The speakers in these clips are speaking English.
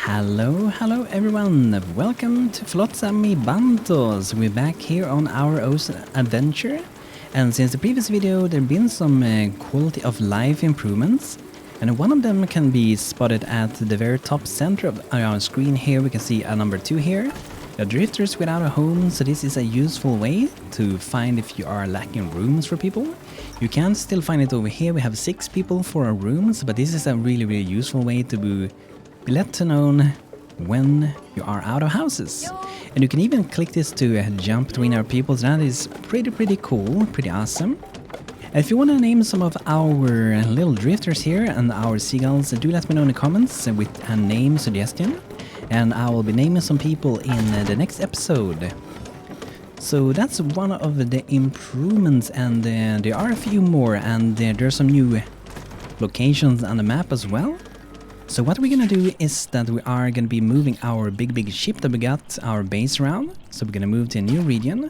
Hello everyone, welcome to Flotsam Bantos. We're back here on our ocean adventure, and since the previous video there have been some quality of life improvements, and one of them can be spotted at the very top center of our screen here. We can see a number 2 here, the drifters without a home. So this is a useful way to find if you are lacking rooms for people. You can still find it over here. We have 6 people for our rooms, but this is a really useful way to be let to know when you are out of houses. And you can even click this to jump between our people. So that is pretty cool, pretty awesome. And if you want to name some of our little drifters here and our seagulls, do let me know in the comments with a name suggestion, and I will be naming some people in the next episode. So that's one of the improvements, and there are a few more, and there's some new locations on the map as well. So what we're gonna do is that we are gonna be moving our big ship that we got our base around. So we're gonna move to a new region.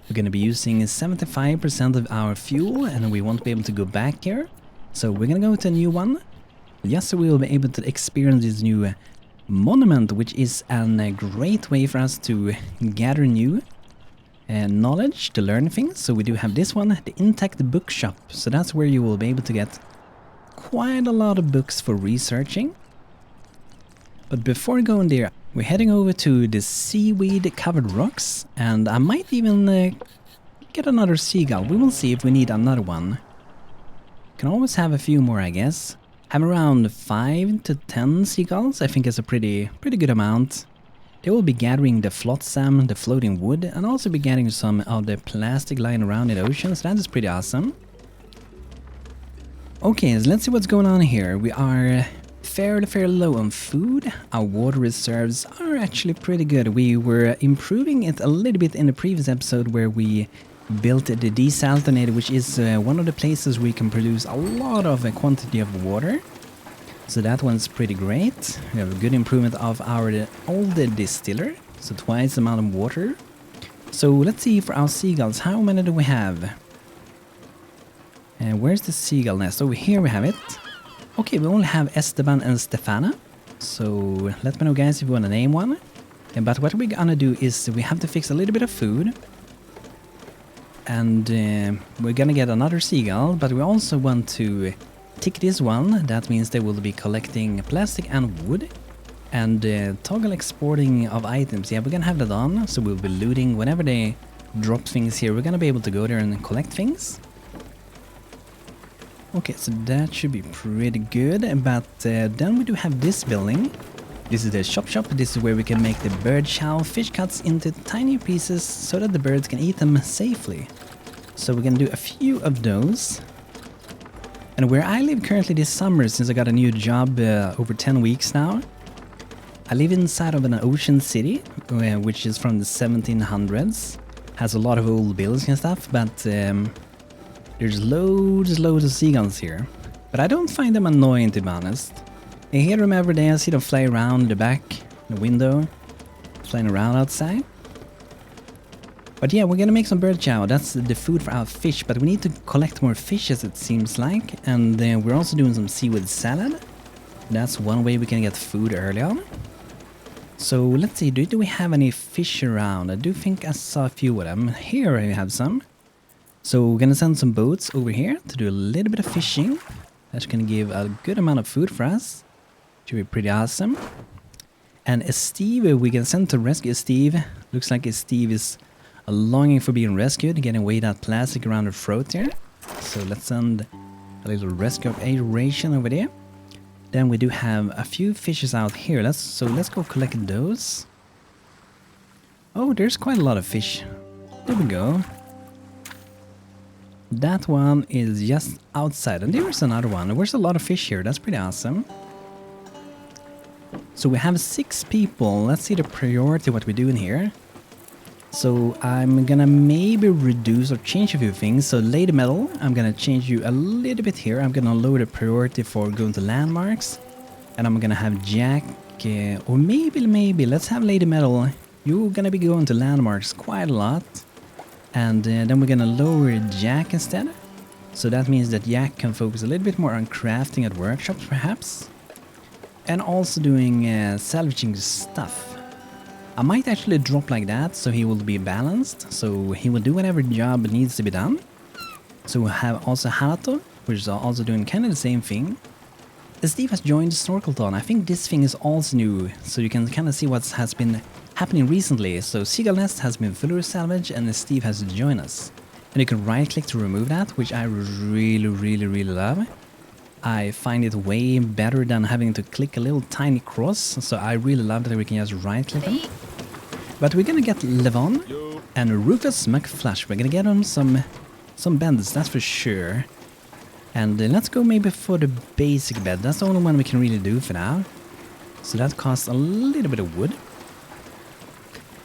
We're gonna be using 75% of our fuel, and we won't be able to go back here. So we're gonna go to a new one. Yes, so we will be able to experience this new monument, which is a great way for us to gather new knowledge, to learn things. So we do have this one, the intact bookshop. So that's where you will be able to get quite a lot of books for researching. But before going there, we're heading over to the seaweed covered rocks, and I might even get another seagull. We will see if we need another one. Can always have a few more, I guess. Have around 5 to 10 seagulls. I think it's a pretty good amount. They will be gathering the flotsam, the floating wood, and also be gathering some of the plastic lying around in the ocean. So that is pretty awesome. Okay, so let's see what's going on here. We are fairly low on food. Our water reserves are actually pretty good. We were improving it a little bit in the previous episode where we built the desalinator, which is one of the places we can produce a lot of quantity of water. So that one's pretty great. We have a good improvement of our old distiller, so twice the amount of water. So let's see for our seagulls, how many do we have? And where's the seagull nest? Over here we have it. Okay, we only have Esteban and Stefana. So let me know, guys, if you want to name one. But what we're gonna do is we have to fix a little bit of food. And we're gonna get another seagull, but we also want to tick this one. That means they will be collecting plastic and wood. And toggle exporting of items. Yeah, we're gonna have that on. So we'll be looting whenever they drop things here. We're gonna be able to go there and collect things. Okay, so that should be pretty good, but then we do have this building. This is the shop. This is where we can make the bird chow fish cuts into tiny pieces so that the birds can eat them safely. So we're gonna do a few of those. And where I live currently this summer, since I got a new job over 10 weeks now, I live inside of an ocean city, which is from the 1700s. Has a lot of old buildings and stuff, but there's loads of seagulls here, but I don't find them annoying, to be honest. I hear them every day. I see them fly around the back, the window, flying around outside. But yeah, we're gonna make some bird chow. That's the food for our fish, but we need to collect more fishes, it seems like. And we're also doing some seaweed salad. That's one way we can get food early on. So let's see, do we have any fish around? I do think I saw a few of them. Here I have some. So we're gonna send some boats over here to do a little bit of fishing. That's gonna give a good amount of food for us. Should be pretty awesome. And Steve, we can send to rescue Steve. Looks like Steve is longing for being rescued, getting away that plastic around her throat here. So let's send a little rescue operation over there. Then we do have a few fishes out here. Let's go collect those. Oh, there's quite a lot of fish. There we go. That one is just outside, and there's another one. There's a lot of fish here. That's pretty awesome. So we have 6 people. Let's see the priority what we're doing here. So I'm gonna maybe reduce or change a few things. So Lady Metal, I'm gonna change you a little bit here. I'm gonna lower the priority for going to landmarks, and I'm gonna have Jack, or maybe let's have Lady Metal. You're gonna be going to landmarks quite a lot. And then we're gonna lower Jack instead. So that means that Jack can focus a little bit more on crafting at workshops, perhaps. and also doing salvaging stuff. I might actually drop like that so he will be balanced, so he will do whatever job needs to be done. So we have also Hato, which is also doing kind of the same thing. Steve has joined Snorkelton. I think this thing is also new, so you can kind of see what has been happening recently. So Seagull Nest has been fully salvaged and Steve has joined us. And you can right click to remove that, which I really love. I find it way better than having to click a little tiny cross, so I really love that we can just right click them. But we're gonna get Levon and Rufus McFlush. We're gonna get him some beds, that's for sure. And let's go maybe for the basic bed. That's the only one we can really do for now. So that costs a little bit of wood.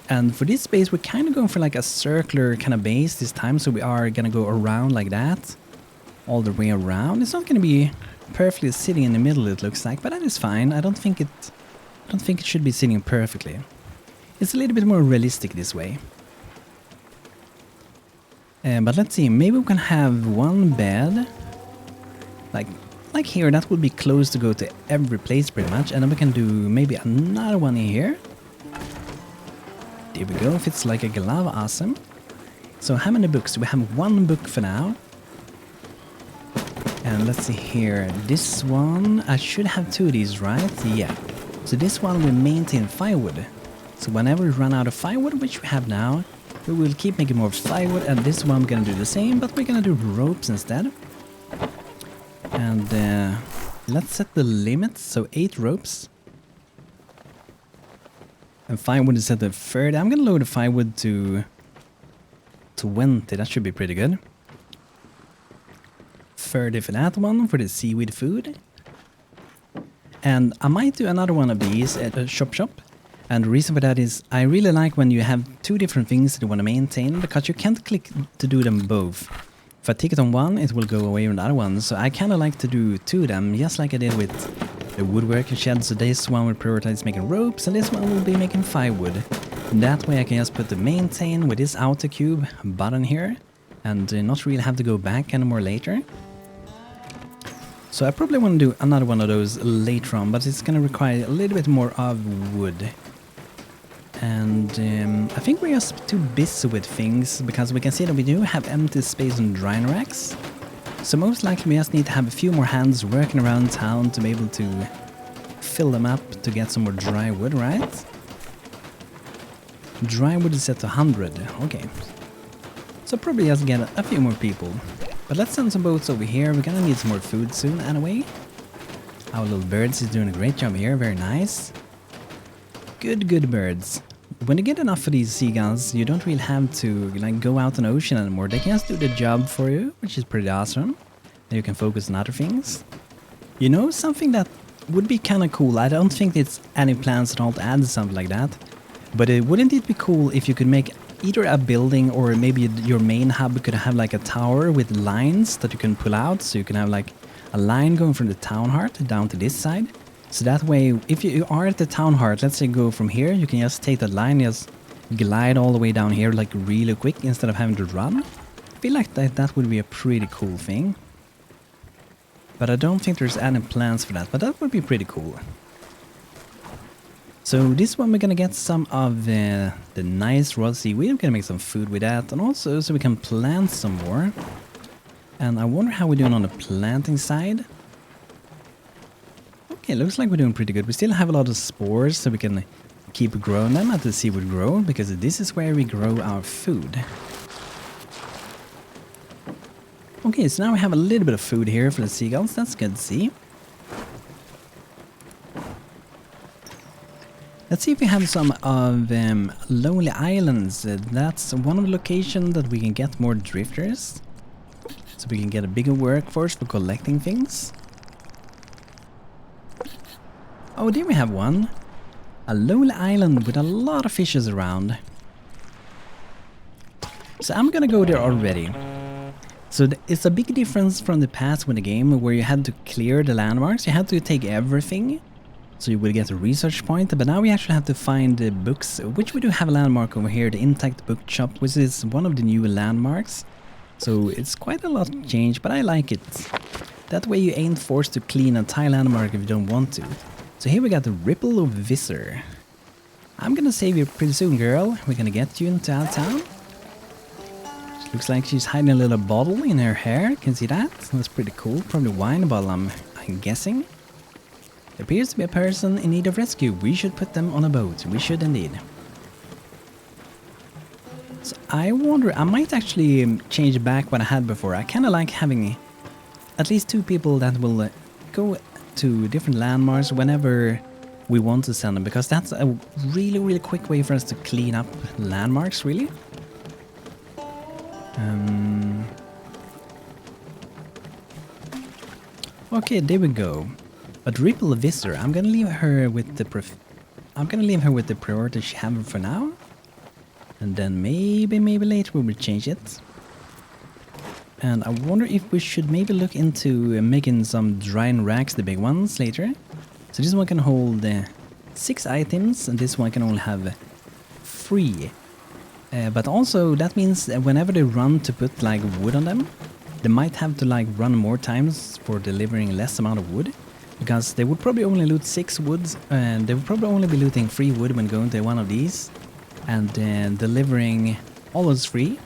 And for this base, we're kind of going for like a circular kind of base this time. So we are going to go around like that. All the way around. It's not going to be perfectly sitting in the middle, it looks like. But that is fine. I don't think it should be sitting perfectly. It's a little bit more realistic this way. But let's see. Maybe we can have one bed. Like here, that would be close to go to every place pretty much. And then we can do maybe another one in here. There we go, fits like a glove, awesome. So how many books? We have one book for now. And let's see here, this one, I should have two of these, right? Yeah. So this one will maintain firewood. So whenever we run out of firewood, which we have now, we will keep making more firewood, and this one we're gonna do the same, but we're gonna do ropes instead. And let's set the limit, so 8 ropes. And firewood is set to 30. I'm gonna lower the firewood to 20, that should be pretty good. 30 for that one, for the seaweed food. And I might do another one of these at a shop. And the reason for that is I really like when you have two different things that you want to maintain, because you can't click to do them both. If I take it on one, it will go away on the other one. So I kind of like to do two of them, just like I did with the woodworking shed. So this one will prioritize making ropes, and this one will be making firewood. And that way I can just put the maintain with this outer cube button here, and not really have to go back anymore later. So I probably want to do another one of those later on, but it's going to require a little bit more of wood. And I think we're just too busy with things, because we can see that we do have empty space on drying racks. So most likely we just need to have a few more hands working around town to be able to fill them up to get some more dry wood, right? Dry wood is set to 100, okay. So probably just get a few more people. But let's send some boats over here, we're gonna need some more food soon anyway. Our little birds is doing a great job here, very nice. Good birds. When you get enough of these seagulls, you don't really have to like go out on the ocean anymore. They can just do the job for you, which is pretty awesome. Then you can focus on other things. You know, something that would be kind of cool. I don't think it's any plans at all to add something like that. But wouldn't it be cool if you could make either a building, or maybe your main hub could have like a tower with lines that you can pull out. So you can have like a line going from the town heart down to this side. So that way, if you are at the town heart, let's say go from here, you can just take that line, just glide all the way down here like really quick instead of having to run. I feel like that would be a pretty cool thing. But I don't think there's any plans for that, but that would be pretty cool. So this one we're gonna get some of the nice raw seaweed. We're gonna make some food with that, and also so we can plant some more. And I wonder how we're doing on the planting side. Okay, looks like we're doing pretty good. We still have a lot of spores, so we can keep growing them at the seaweed grow, because this is where we grow our food. Okay, so now we have a little bit of food here for the seagulls. That's good to see. Let's see if we have some of Lonely Islands. That's one of the locations that we can get more drifters. So we can get a bigger workforce for collecting things. Oh, there we have one. A lonely island with a lot of fishes around. So I'm gonna go there already. So it's a big difference from the past with the game, where you had to clear the landmarks. You had to take everything, so you will get a research point. But now we actually have to find the books, which we do have a landmark over here, the Intact Book Shop, which is one of the new landmarks. So it's quite a lot changed, but I like it. That way you ain't forced to clean a entire landmark if you don't want to. So here we got the Ripple Visor. I'm gonna save you pretty soon, girl. We're gonna get you into our town. She looks like she's hiding a little bottle in her hair. Can you see that? That's pretty cool. Probably wine bottle, I'm guessing. There appears to be a person in need of rescue. We should put them on a boat. We should indeed. So I wonder, I might actually change back what I had before. I kind of like having at least 2 people that will go to different landmarks whenever we want to send them, because that's a really quick way for us to clean up landmarks, really. Okay, there we go. But Ripple Visor, I'm gonna leave her with the priority she has for now, and then maybe later we will change it. And I wonder if we should maybe look into making some drying racks, the big ones, later. So this one can hold 6 items, and this one can only have 3. But also that means that whenever they run to put like wood on them, they might have to like run more times for delivering less amount of wood, because they would probably only loot 6 woods, and they would probably only be looting 3 wood when going to one of these, and delivering all those 3.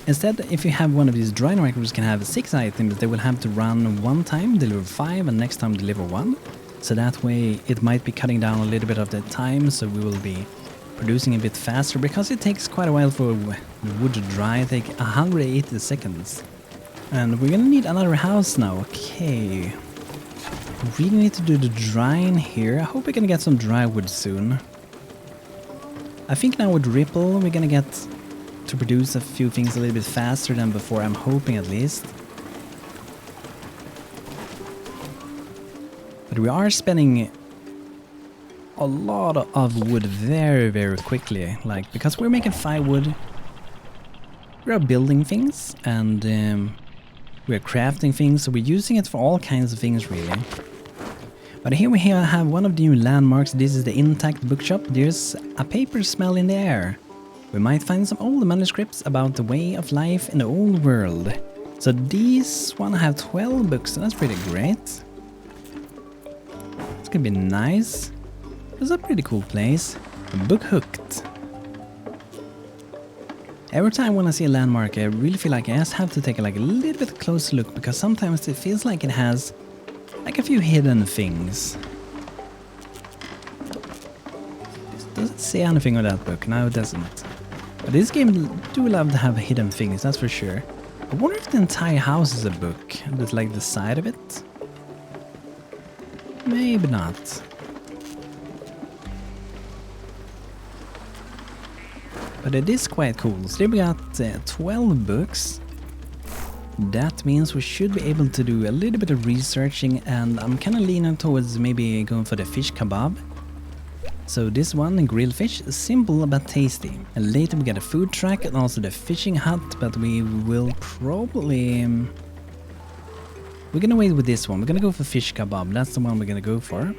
Instead, if you have one of these drying racks can have 6 items, they will have to run 1 time, deliver 5, and next time deliver 1. So that way it might be cutting down a little bit of the time, so we will be producing a bit faster, because it takes quite a while for the wood to dry. It takes 180 seconds. And we're gonna need another house now. Okay. We really need to do the drying here. I hope we're gonna get some dry wood soon. I think now with Ripple we're gonna get to produce a few things a little bit faster than before, I'm hoping at least. But we are spending a lot of wood very quickly, like, because we're making 5 wood, we are building things, and we're crafting things, so we're using it for all kinds of things, really. But here we have one of the new landmarks. This is the intact bookshop. There's a paper smell in the air. We might find some old manuscripts about the way of life in the old world. So these one have 12 books, so that's pretty great. It's gonna be nice. It's a pretty cool place. Book hooked. Every time when I see a landmark, I really feel like I just have to take a little bit closer look, because sometimes it feels like it has like a few hidden things. This doesn't say anything on that book. No, it doesn't. But this game do love to have hidden things, that's for sure. I wonder if the entire house is a book. That's like the side of it. Maybe not. But it is quite cool. So there we got 12 books. That means we should be able to do a little bit of researching, and I'm kind of leaning towards maybe going for the fish kebab. So this one, grilled fish, simple but tasty. And later we get a food truck and also the fishing hut, but we will probably... we're gonna wait with this one. We're gonna go for fish kebab. That's the one we're gonna go for.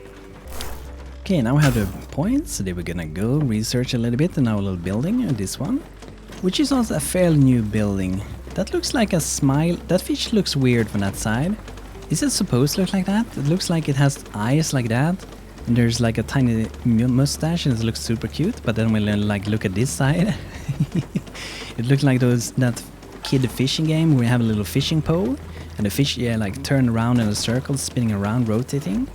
Okay, now we have the points. So there we're gonna go research a little bit in our little building, this one. Which is also a fairly new building. That looks like a smile. That fish looks weird from that side. Is it supposed to look like that? It looks like it has eyes like that. And there's like a tiny mustache and it looks super cute. But then when we like look at this side, it looks like that kid fishing game where we have a little fishing pole. And the fish like turn around in a circle, spinning around, rotating.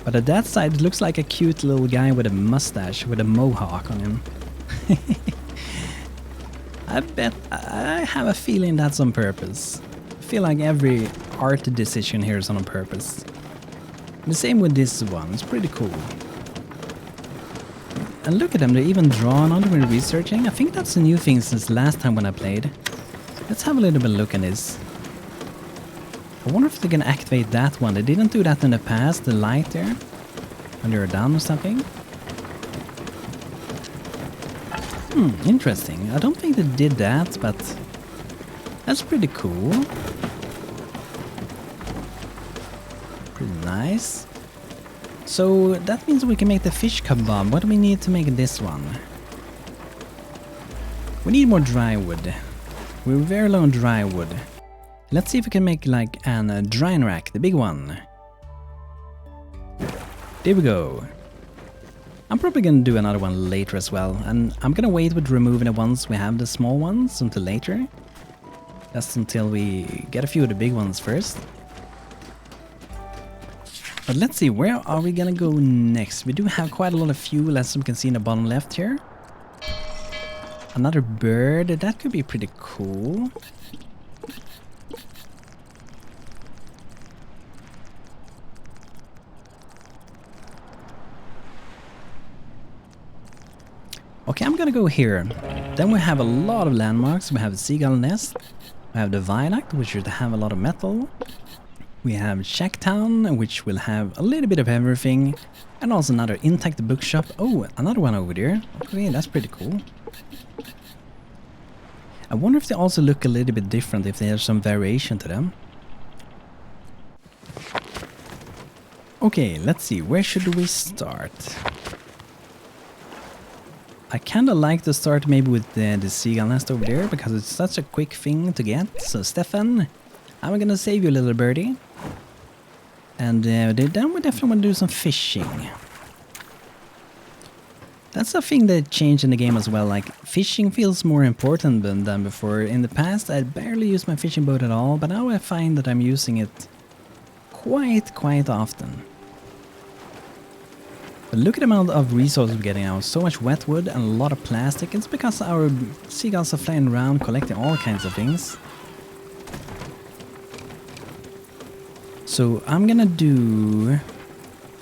But at that side, it looks like a cute little guy with a mustache, with a mohawk on him. I have a feeling that's on purpose. I feel like every art decision here is on purpose. The same with this one, it's pretty cool. And look at them, they're even drawn on when researching. I think that's a new thing since last time when I played. Let's have a little bit of look at this. I wonder if they can activate that one. They didn't do that in the past, the light there. When they were down or something. Interesting. I don't think they did that, but that's pretty cool. Pretty nice. So that means we can make the fish kebab. What do we need to make this one? We need more dry wood. We're very low on dry wood. Let's see if we can make like a drying rack, the big one. There we go. I'm probably gonna do another one later as well, and I'm gonna wait with removing the ones we have, the small ones, until later. Just until we get a few of the big ones first. But let's see, where are we gonna go next? We do have quite a lot of fuel, as you can see in the bottom left here. Another bird, that could be pretty cool. Okay, I'm gonna go here. Then we have a lot of landmarks. We have a seagull nest. We have the viaduct, which should have a lot of metal. We have Shacktown, which will have a little bit of everything. And also another intact bookshop. Oh, another one over there. Okay, that's pretty cool. I wonder if they also look a little bit different, if there's some variation to them. Okay, let's see. Where should we start? I kinda like to start maybe with the seagull nest over there, because it's such a quick thing to get. So Stefan, I'm gonna save you, little birdie. And then we definitely want to do some fishing. That's a thing that changed in the game as well, like fishing feels more important than before. In the past I barely used my fishing boat at all, but now I find that I'm using it quite often. But look at the amount of resources we're getting now. So much wet wood and a lot of plastic. It's because our seagulls are flying around collecting all kinds of things. So I'm gonna do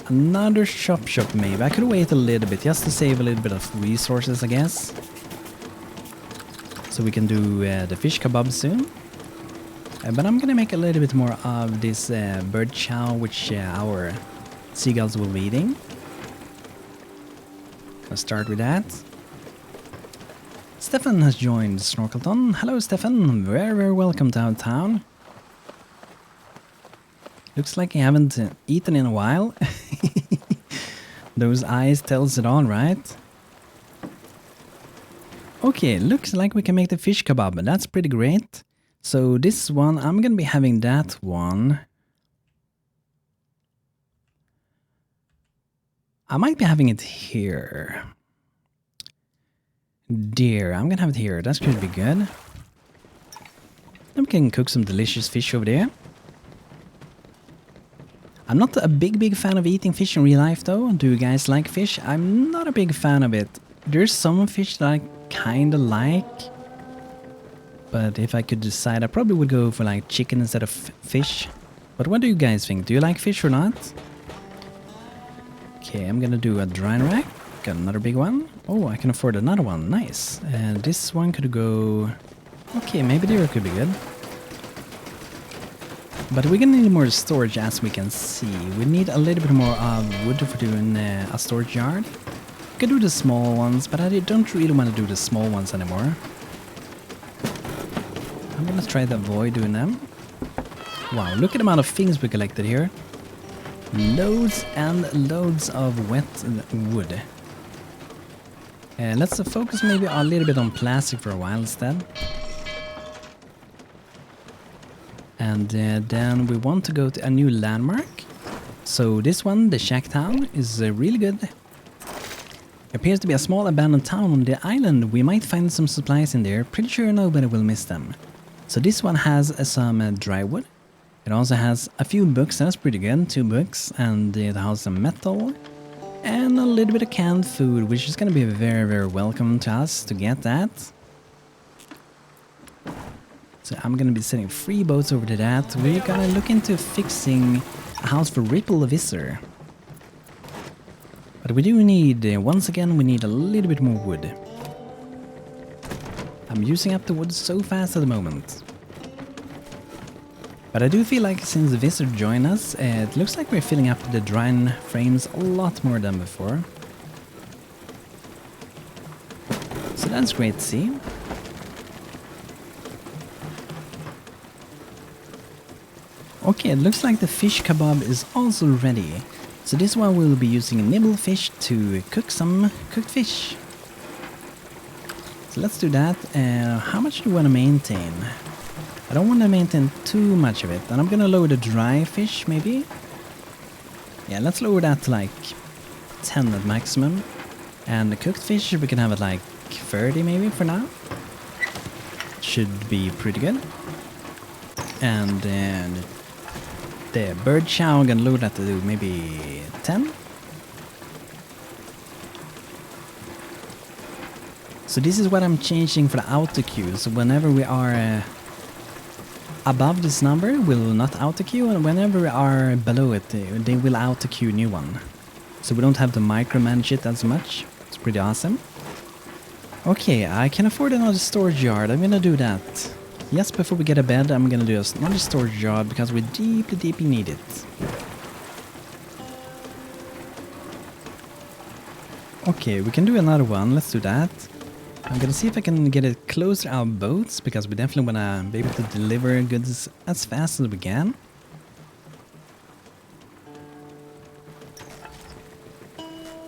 another shop maybe. I could wait a little bit just to save a little bit of resources, I guess. So we can do the fish kebab soon. But I'm gonna make a little bit more of this bird chow, which our seagulls will be eating. Let's start with that. Stefan has joined Snorkelton. Hello Stefan, very welcome downtown. Looks like you haven't eaten in a while. Those eyes tells it all, right? Okay, looks like we can make the fish kebab. That's pretty great. So this one, I'm gonna be having that one. I might be having it here. Deer, I'm gonna have it here. That should be good. Then we can cook some delicious fish over there. I'm not a big fan of eating fish in real life though. Do you guys like fish? I'm not a big fan of it. There's some fish that I kinda like. But if I could decide, I probably would go for like chicken instead of fish. But what do you guys think? Do you like fish or not? Okay, I'm gonna do a drying rack. Got another big one. Oh, I can afford another one. Nice. And this one could go... Okay, maybe there could be good. But we're gonna need more storage, as we can see. We need a little bit more wood for doing a storage yard. We could do the small ones, but I don't really want to do the small ones anymore. I'm gonna try to avoid doing them. Wow, look at the amount of things we collected here. Loads and loads of wet wood. Let's focus maybe a little bit on plastic for a while instead. And then we want to go to a new landmark. So this one, the Shacktown, is really good. Appears to be a small abandoned town on the island. We might find some supplies in there. Pretty sure nobody will miss them. So this one has some dry wood. It also has a few books, that's pretty good, 2 books, and it has some metal, and a little bit of canned food, which is going to be very welcome to us to get that. So I'm going to be sending 3 boats over to that. We're going to look into fixing a house for Ripple Visor. But we do need, once again, we need a little bit more wood. I'm using up the wood so fast at the moment. But I do feel like since the Visor joined us, it looks like we're filling up the drying frames a lot more than before. So that's great to see. Okay, it looks like the fish kebab is also ready. So this one we'll be using nibble fish to cook some cooked fish. So let's do that. How much do we want to maintain? I don't want to maintain too much of it, and I'm gonna lower the dry fish maybe. Yeah, let's lower that to like 10 at maximum. And the cooked fish, we can have it like 30 maybe for now. Should be pretty good. And then the bird chow, I'm gonna lower that to maybe 10. So this is what I'm changing for the auto queue. So whenever we are above this number, we'll not auto queue, and whenever we are below it, they will auto queue a new one. So we don't have to micromanage it as much. It's pretty awesome. Okay, I can afford another storage yard. I'm gonna do that. Yes, before we get a bed, I'm gonna do another storage yard because we deeply need it. Okay, we can do another one. Let's do that. I'm gonna see if I can get it closer to our boats, because we definitely wanna be able to deliver goods as fast as we can.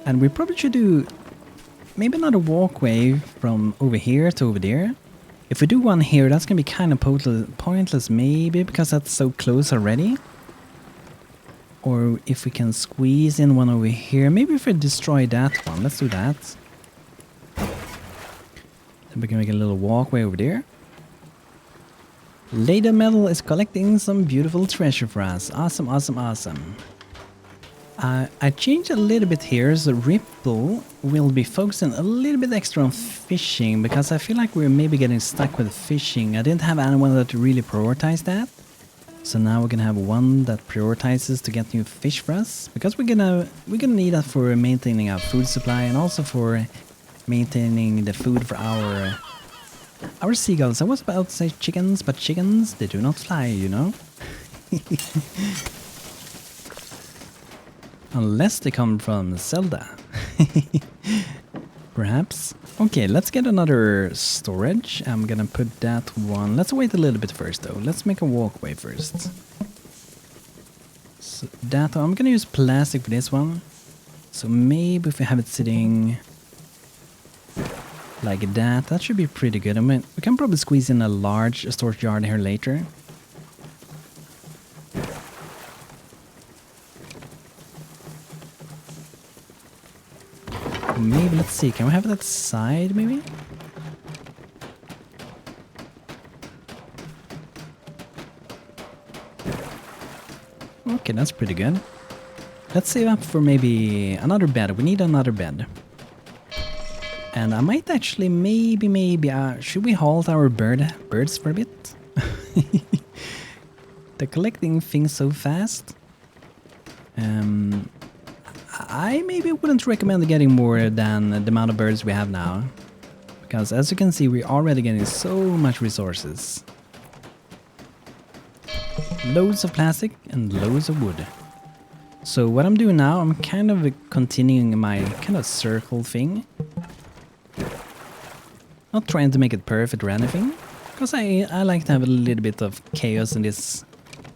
And we probably should do maybe another walkway from over here to over there. If we do one here, that's gonna be kind of pointless maybe, because that's so close already. Or if we can squeeze in one over here, maybe if we destroy that one, let's do that. Then we can make a little walkway over there. Lady Metal is collecting some beautiful treasure for us. Awesome, awesome, awesome. I changed a little bit here, so Ripple will be focusing a little bit extra on fishing, because I feel like we're maybe getting stuck with fishing. I didn't have anyone that really prioritized that. So now we're gonna have one that prioritizes to get new fish for us, because we're gonna need that for maintaining our food supply, and also for maintaining the food for our seagulls. I was about to say chickens, but chickens, they do not fly, you know? Unless they come from Zelda. Perhaps. Okay, let's get another storage. I'm gonna put that one. Let's wait a little bit first though. Let's make a walkway first. So that I'm gonna use plastic for this one. So maybe if we have it sitting like that, that should be pretty good. I mean, we can probably squeeze in a large storage yard here later. Maybe, let's see, can we have that side maybe? Okay, that's pretty good. Let's save up for maybe another bed. We need another bed. And I might actually, maybe, should we halt our birds for a bit? They're collecting things so fast. I maybe wouldn't recommend getting more than the amount of birds we have now. Because as you can see, we're already getting so much resources. Loads of plastic and loads of wood. So what I'm doing now, I'm kind of continuing my kind of circle thing. Not trying to make it perfect or anything. Because I like to have a little bit of chaos in this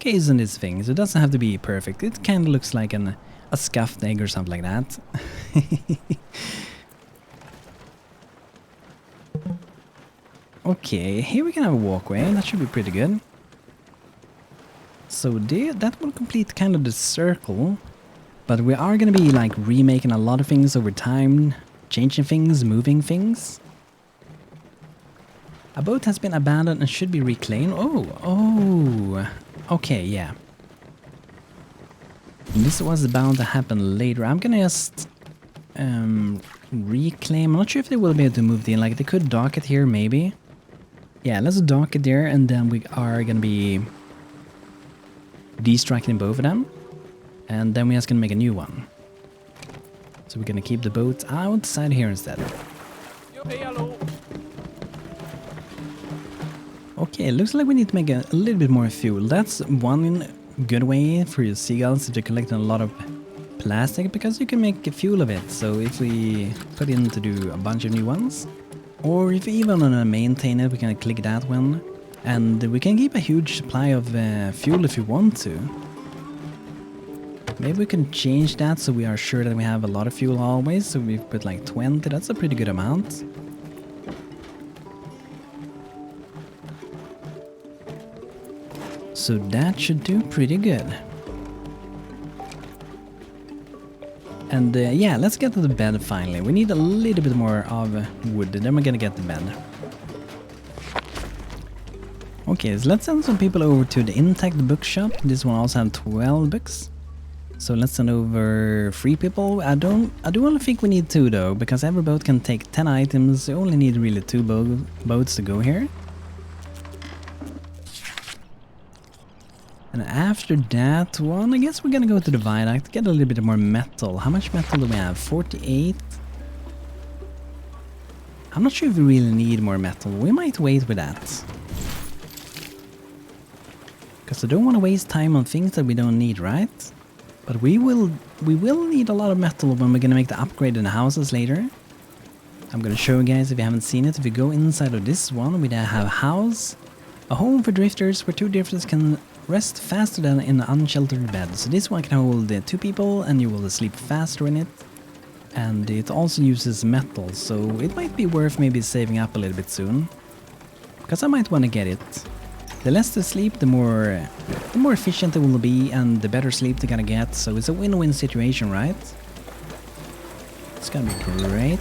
thing. So it doesn't have to be perfect. It kind of looks like a scuffed egg or something like that. Okay, here we can have a walkway. That should be pretty good. So that will complete kind of the circle. But we are going to be like remaking a lot of things over time. Changing things, moving things. A boat has been abandoned and should be reclaimed. Oh. Okay, yeah. This was bound to happen later. I'm gonna just reclaim. I'm not sure if they will be able to move it in. Like, they could dock it here, maybe. Yeah, let's dock it there, and then we are gonna be destructing both of them. And then we're just gonna make a new one. So we're gonna keep the boat outside here instead. Okay, looks like we need to make a little bit more fuel. That's one good way for your seagulls to collect a lot of plastic, because you can make a fuel of it. So if we put in to do a bunch of new ones, or if we even want to maintain it, we can click that one, and we can keep a huge supply of fuel if we want to. Maybe we can change that so we are sure that we have a lot of fuel always. So we put like 20, that's a pretty good amount. So that should do pretty good. And yeah, let's get to the bed finally. We need a little bit more of wood, then we're gonna get the bed. Okay, so let's send some people over to the Intact bookshop. This one also has 12 books. So let's send over 3 people. I do only think we need 2 though, because every boat can take 10 items. You only need really 2 boats to go here. And after that one, I guess we're gonna go to the viaduct, get a little bit more metal. How much metal do we have? 48? I'm not sure if we really need more metal. We might wait with that. Because I don't want to waste time on things that we don't need, right? But we will need a lot of metal when we're gonna make the upgrade in the houses later. I'm gonna show you guys if you haven't seen it. If you go inside of this one, we have a house, a home for drifters where 2 drifters can rest faster than in an unsheltered bed. So this one can hold 2 people and you will sleep faster in it. And it also uses metal, so it might be worth maybe saving up a little bit soon. Because I might want to get it. The less they sleep, the more efficient they will be and the better sleep they're gonna get. So it's a win-win situation, right? It's gonna be great.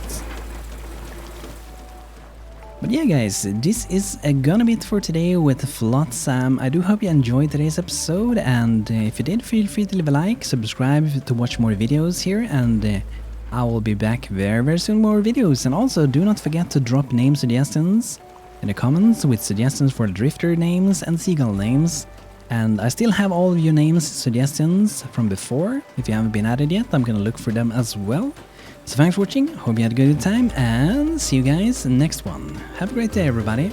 But yeah guys, this is gonna be it for today with Flotsam. I do hope you enjoyed today's episode, and if you did, feel free to leave a like, subscribe to watch more videos here, and I will be back very soon with more videos. And also do not forget to drop name suggestions in the comments with suggestions for drifter names and seagull names. And I still have all of your names suggestions from before. If you haven't been added yet, I'm gonna look for them as well. So thanks for watching, hope you had a good time, and see you guys next one. Have a great day everybody.